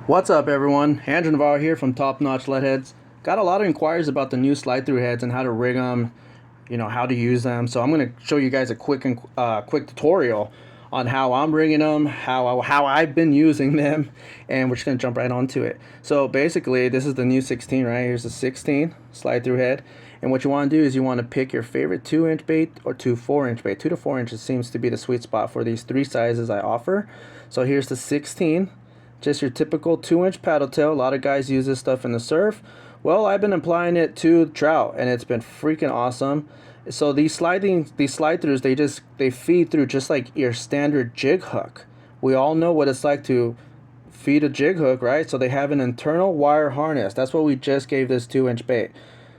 What's up, everyone? Andrew Navarro here from Top Notch Lead Heads. Got a lot of inquiries about the new slide-through heads and how to rig them, how to use them. So I'm going to show you guys a quick tutorial on how I'm rigging them, how I've been using them, and we're just going to jump right onto it. So basically, this is the new 16, right? Here's the 16 slide-through head. And what you want to do is you want to pick your favorite 2-inch bait or 4-inch bait. 2 to 4 inches seems to be the sweet spot for these three sizes I offer. So here's the 16. Just your typical 2-inch paddle tail. A lot of guys use this stuff in the surf. Well, I've been applying it to trout, and it's been freaking awesome. So these slide throughs, they feed through just like your standard jig hook. We all know what it's like to feed a jig hook, right? So they have an internal wire harness. That's what we just gave this 2-inch bait.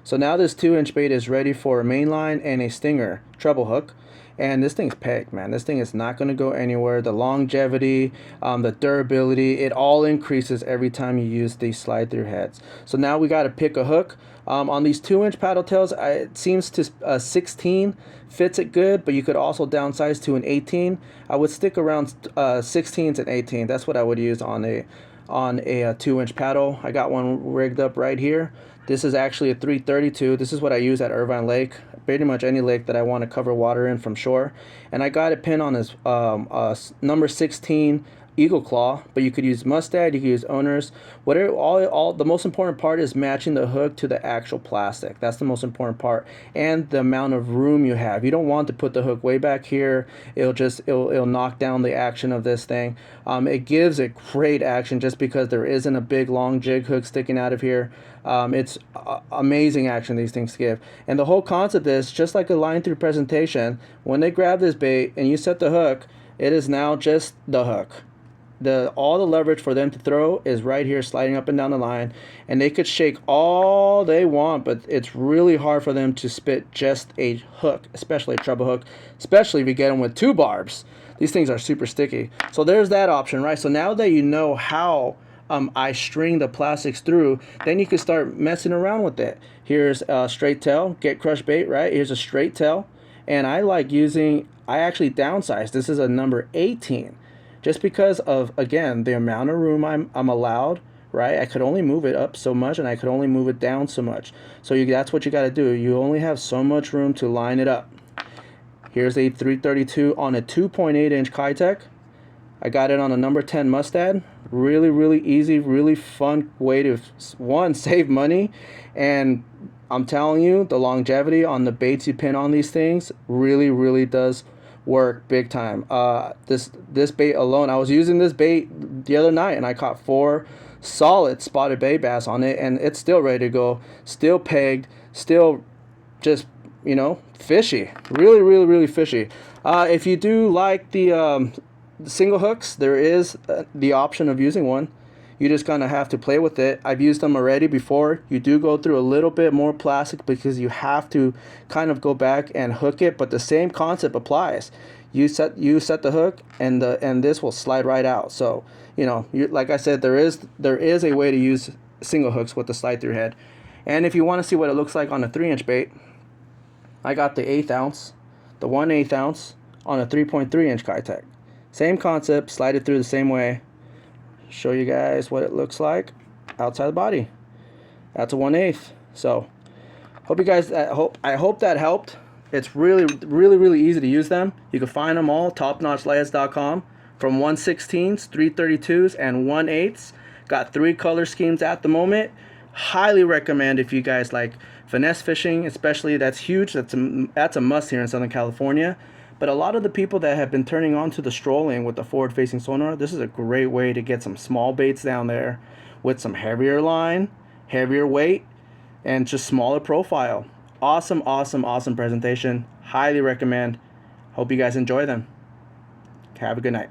So now this 2-inch bait is ready for a mainline and a stinger treble hook. And this thing's pegged, man. This thing is not going to go anywhere. The longevity, the durability, it all increases every time you use these slide-through heads. So now we got to pick a hook. On these 2-inch paddle tails, it seems to 16 fits it good, but you could also downsize to an 18. I would stick around 16s and 18. That's what I would use on a 2-inch paddle. I got one rigged up right here. This is actually a 332. This is what I use at Irvine Lake, pretty much any lake that I want to cover water in from shore. And I got it pinned on this number 16 Eagle Claw, but you could use Mustad, you could use Owners. Whatever, all the most important part is matching the hook to the actual plastic. That's the most important part, and the amount of room you have. You don't want to put the hook way back here. It'll knock down the action of this thing. It gives it great action just because there isn't a big long jig hook sticking out of here. It's amazing action these things give. And the whole concept is just like a line through presentation. When they grab this bait and you set the hook, it is now just the hook. All the leverage for them to throw is right here, sliding up and down the line, and they could shake all they want, but it's really hard for them to spit just a hook, especially a treble hook, especially if you get them with 2 barbs. These things are super sticky. So there's that option, right? So now that you know how I string the plastics through, then you can start messing around with it. Here's a straight tail, get crushed bait, right? Here's a straight tail, and I actually downsized. This is a number 18. Just because of, again, the amount of room I'm allowed, right? I could only move it up so much, and I could only move it down so much. So that's what you got to do. You only have so much room to line it up. Here's a 332 on a 2.8-inch Kitech. I got it on a number 10 Mustad. Really, really easy, really fun way to, one, save money. And I'm telling you, the longevity on the baits you pin on these things really, really does work big time. This bait alone, I was using this bait the other night and I caught 4 solid spotted bay bass on it, and it's still ready to go, still pegged, still just fishy, really, really, really fishy. If you do like the single hooks, there is the option of using one. You just kind of have to play with it. I've used them already before. You do go through a little bit more plastic because you have to kind of go back and hook it, but the same concept applies. You set the hook, and this will slide right out. So like I said, there is a way to use single hooks with the slide through head. And if you want to see what it looks like on a 3-inch bait, I got the 1/8 ounce, the 1/8 ounce on a 3.3-inch Kitech. Same concept, slide it through the same way. Show you guys what it looks like outside the body. That's a 1/8. So hope you guys, I hope that helped. It's really, really, really easy to use them. You can find them all topnotchlayers.com, from 1/16s, 332s, and 1/8s. Got 3 color schemes at the moment. Highly recommend if you guys like finesse fishing, especially. That's huge. That's a must here in Southern California. But a lot of the people that have been turning on to the strolling with the forward-facing sonar, this is a great way to get some small baits down there with some heavier line, heavier weight, and just smaller profile. Awesome, awesome, awesome presentation. Highly recommend. Hope you guys enjoy them. Have a good night.